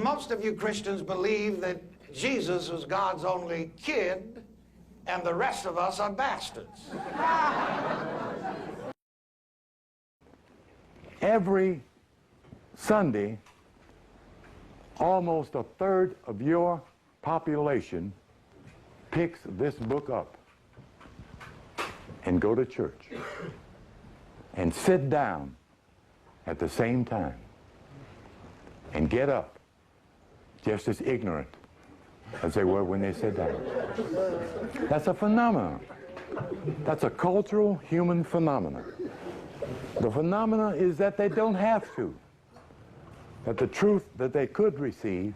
most of you Christians believe that Jesus was God's only kid and the rest of us are bastards. Every Sunday, almost a third of your population picks this book up and go to church and sit down at the same time and get up just as ignorant as they were when they sat down. That's a phenomenon. That's a cultural human phenomenon. The phenomenon is that they don't have to. That the truth that they could receive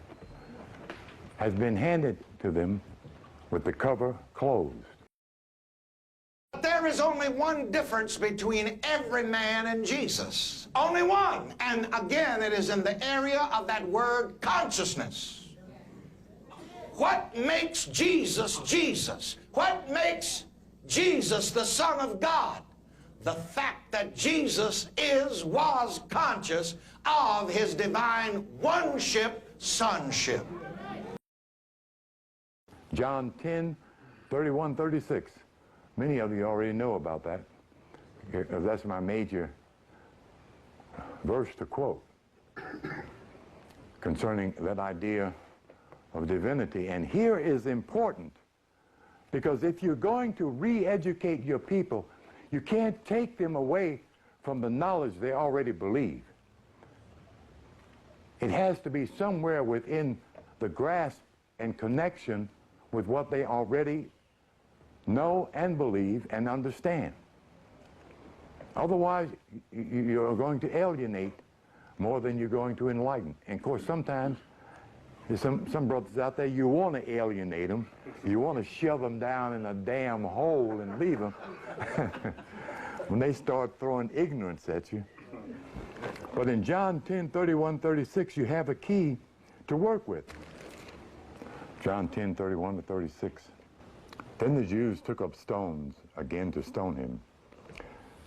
has been handed to them with the cover closed. But there is only one difference between every man and Jesus. Only one. And again, it is in the area of that word consciousness. What makes Jesus Jesus? What makes Jesus the Son of God? The fact that Jesus was conscious of his divine one-ship sonship. John 10, 31, 36. Many of you already know about that. That's my major verse to quote concerning that idea of divinity. And here is important, because if you're going to re-educate your people, you can't take them away from the knowledge they already believe. It has to be somewhere within the grasp and connection with what they already know and believe and understand. Otherwise, you're going to alienate more than you're going to enlighten. And of course, sometimes there's some brothers out there, you want to alienate them. You want to shove them down in a damn hole and leave them when they start throwing ignorance at you. But in John 10, 31, 36, you have a key to work with. John 10, 31 to 36. Then the Jews took up stones again to stone him.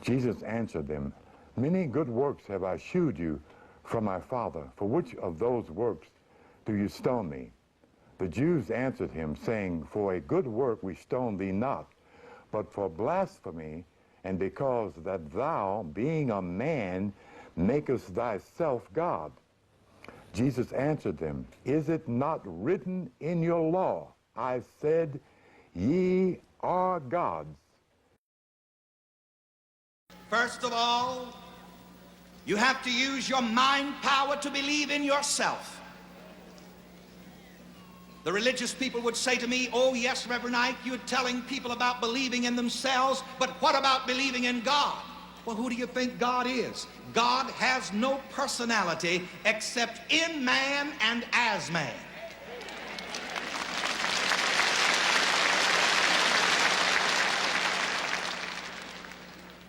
Jesus answered them, "Many good works have I shewed you from my Father. For which of those works do you stone me?" The Jews answered him, saying, "For a good work we stone thee not, but for blasphemy, and because that thou, being a man, makest thyself God." Jesus answered them, "Is it not written in your law, I said, ye are gods?" First of all, you have to use your mind power to believe in yourself. The religious people would say to me, "Oh yes, Reverend Ike, you're telling people about believing in themselves, but what about believing in God?" Well, who do you think God is? God has no personality except in man and as man.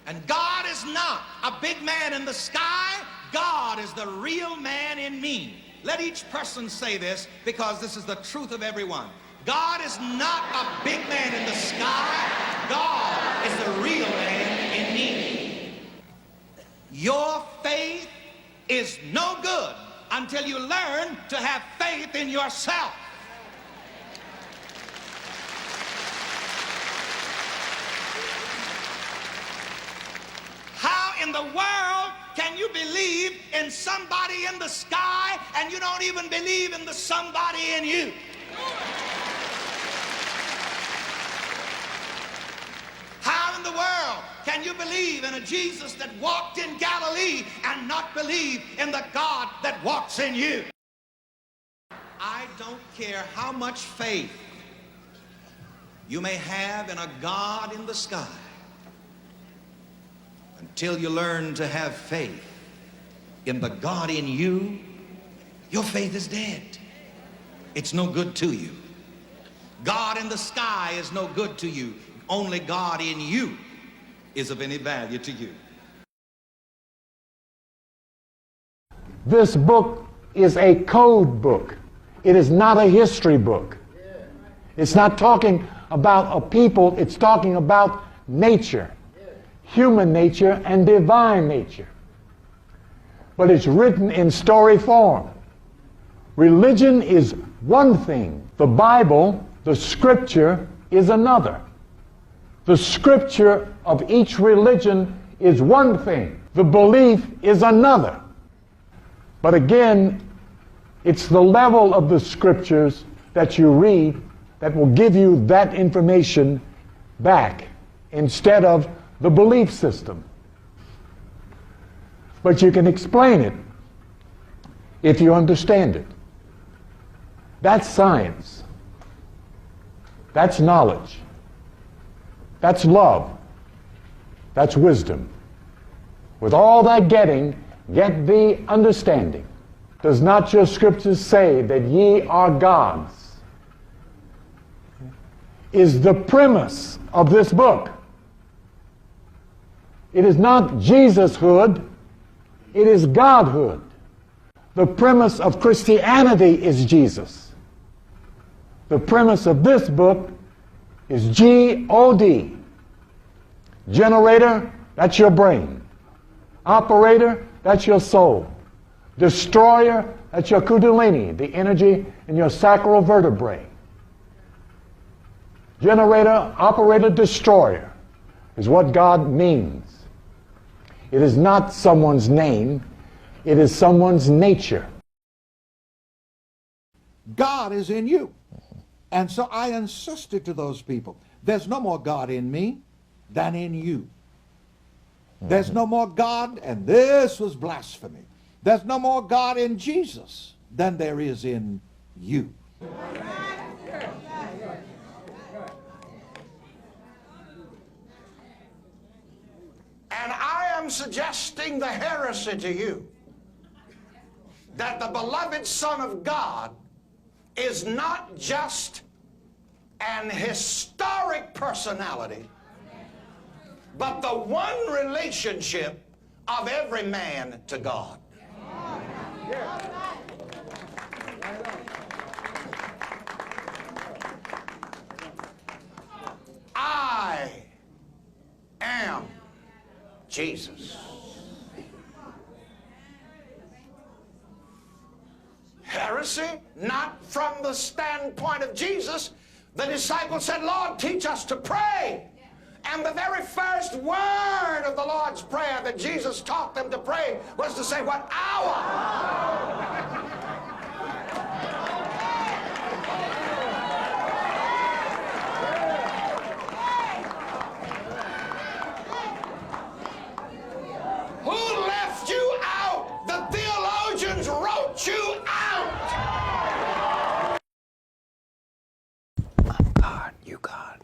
And God is not a big man in the sky. God is the real man in me. Let each person say this, because this is the truth of everyone. God is not a big man in the sky. God is the real man in me. Your faith is no good until you learn to have faith in yourself. How in the world can you believe in somebody in the sky and you don't even believe in the somebody in you? How in the world can you believe in a Jesus that walked in Galilee and not believe in the God that walks in you? I don't care how much faith you may have in a God in the sky. Until you learn to have faith in the God in you, your faith is dead. It's no good to you. God in the sky is no good to you. Only God in you is of any value to you. This book is a code book. It is not a history book. It's not talking about a people, it's talking about nature. Human nature and divine nature. But it's written in story form. Religion is one thing. The Bible, the Scripture, is another. The Scripture of each religion is one thing. The belief is another. But again, it's the level of the Scriptures that you read that will give you that information back instead of the belief system. But you can explain it if you understand it. That's science. That's knowledge. That's love. That's wisdom. With all that getting, get the understanding. Does not your scriptures say that ye are gods? Is the premise of this book. It is not Jesushood, it is Godhood. The premise of Christianity is Jesus. The premise of this book is G-O-D. Generator, that's your brain. Operator, that's your soul. Destroyer, that's your kundalini, the energy in your sacral vertebrae. Generator, operator, destroyer is what God means. It is not someone's name, it is someone's nature. God is in you. And so I insisted to those people, there's no more God in me than in you. There's no more God, and this was blasphemy. There's no more God in Jesus than there is in you. And I am suggesting the heresy to you that the beloved Son of God is not just an historic personality, but the one relationship of every man to God. I am Jesus. Heresy, not from the standpoint of Jesus. The disciples said, Lord, teach us to pray. And the very first word of the Lord's Prayer that Jesus taught them to pray was to say, what hour? Who left you out? The theologians wrote you out. I'm God, you God.